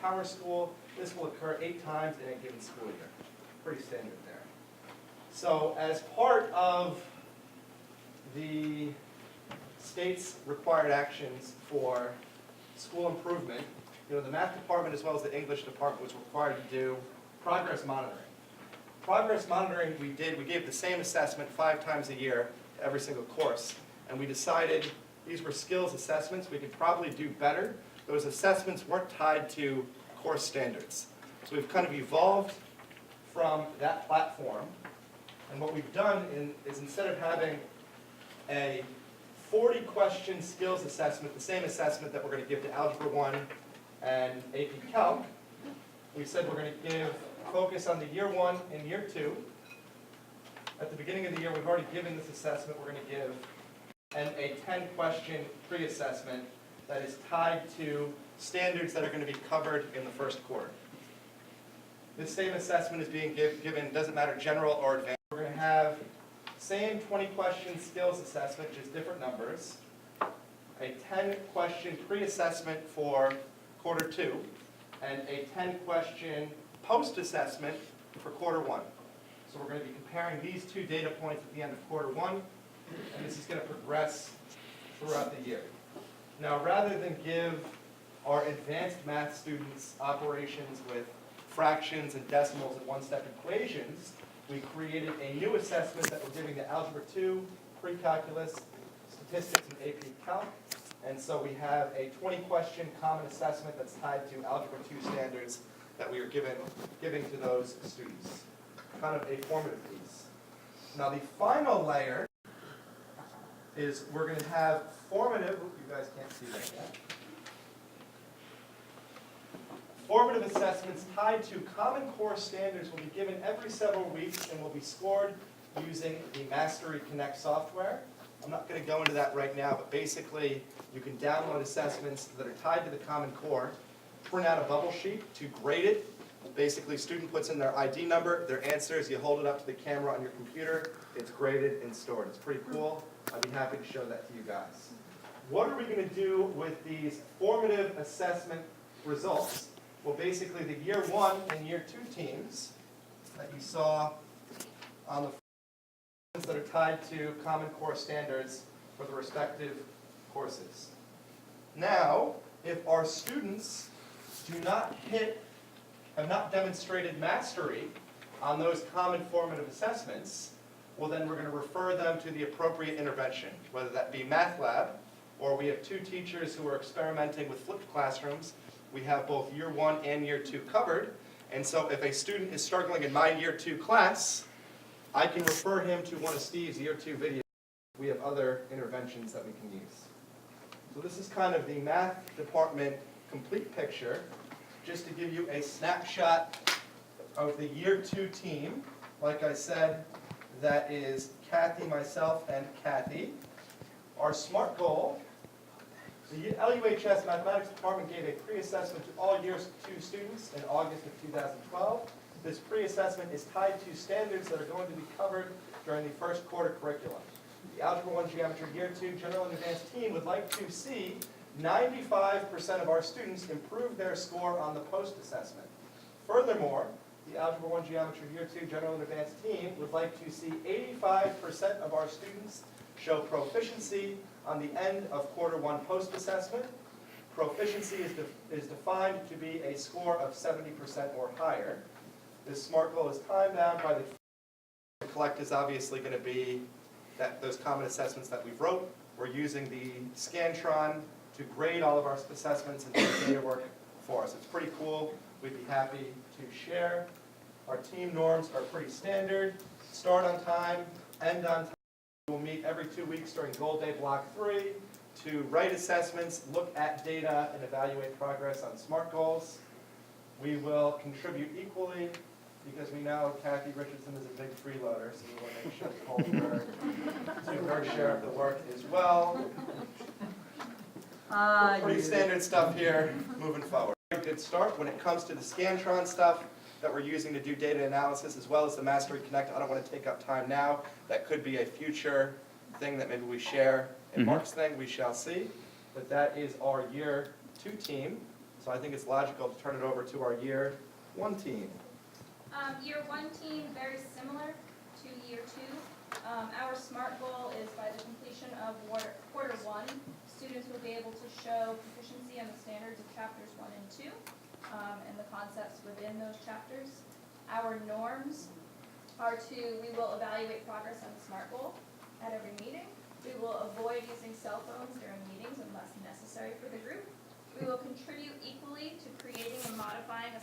Power School. This will occur 8 times in a given school year. Pretty standard there. So as part of the state's required actions for school improvement, the math department as well as the English department was required to do progress monitoring. Progress monitoring we gave the same assessment 5 times a year to every single course, and we decided these were skills assessments. We could probably do better. Those assessments weren't tied to course standards. So we've kind of evolved from that platform, and what we've done is instead of having a 40-question skills assessment, the same assessment that we're going to give to Algebra 1 and AP Calc, we said we're going to focus on the Year 1 and Year 2. At the beginning of the year, we've already given this assessment. We're going to give a 10-question pre-assessment that is tied to standards that are going to be covered in the first quarter. This same assessment is being given, doesn't matter general or advanced. We're going to have same 20-question skills assessment, just different numbers, a 10-question pre-assessment for quarter 2, and a 10-question post-assessment for quarter 1. So we're going to be comparing these 2 data points at the end of quarter 1, and this is going to progress throughout the year. Now, rather than give our advanced math students operations with fractions and decimals and one-step equations, we created a new assessment that we're giving to Algebra 2, Pre-Calculus, Statistics, and AP Calc. And so we have a 20-question common assessment that's tied to Algebra 2 standards that we are giving to those students. Kind of a formative piece. Now the final layer is we're going to have formative, you guys can't see that yet. Formative assessments tied to Common Core standards will be given every several weeks and will be scored using the Mastery Connect software. I'm not going to go into that right now, but basically you can download assessments that are tied to the Common Core, print out a bubble sheet to grade it. Basically, student puts in their ID number, their answers, you hold it up to the camera on your computer, it's graded and stored. It's pretty cool. I'd be happy to show that to you guys. What are we going to do with these formative assessment results? Well, basically the Year 1 and Year 2 teams that you saw on the ones that are tied to Common Core standards for the respective courses. Now, if our students have not demonstrated mastery on those common formative assessments, well then we're going to refer them to the appropriate intervention, whether that be Math Lab, or we have 2 teachers who are experimenting with flipped classrooms. We have both Year 1 and Year 2 covered, and so if a student is struggling in my Year 2 class, I can refer him to one of Steve's Year 2 videos. We have other interventions that we can use. So this is kind of the math department complete picture, just to give you a snapshot of the Year 2 team. Like I said, that is Kathy, myself, and Kathy. Our SMART goal, the LUHS Mathematics Department gave a pre-assessment to all Year 2 students in August of 2012. This pre-assessment is tied to standards that are going to be covered during the first quarter curriculum. The Algebra 1 Geometry Year 2 General and Advanced team would like to see 95% of our students improve their score on the post-assessment. Furthermore, the Algebra 1 Geometry Year 2 General and Advanced team would like to see 85% of our students show proficiency on the end of quarter 1 post-assessment. Proficiency is defined to be a score of 70% or higher. This SMART goal is time-bound by the collect is obviously going to be those common assessments that we wrote. We're using the Scantron to grade all of our assessments and do data work for us. It's pretty cool. We'd be happy to share. Our team norms are pretty standard. Start on time, end on time. We'll meet every 2 weeks during Gold Day Block 3 to write assessments, look at data, and evaluate progress on SMART goals. We will contribute equally because we know Kathy Richardson is a big freeloader, so we want to make sure we hold her to her share of the work as well. Pretty standard stuff here, moving forward. Good start when it comes to the Scantron stuff that we're using to do data analysis as well as the Mastery Connect. I don't want to take up time now. That could be a future thing that maybe we share in Mark's thing. We shall see. But that is our Year 2 team. So I think it's logical to turn it over to our year one team. Year one team, very similar to year two. Our SMART goal is by the completion of quarter one, students will be able to show proficiency in the standards of chapters 1 and 2, and the concepts within those chapters. Our norms are we will evaluate progress on the SMART goal at every meeting. We will avoid using cell phones during meetings unless necessary for the group. We will contribute equally to creating and modifying a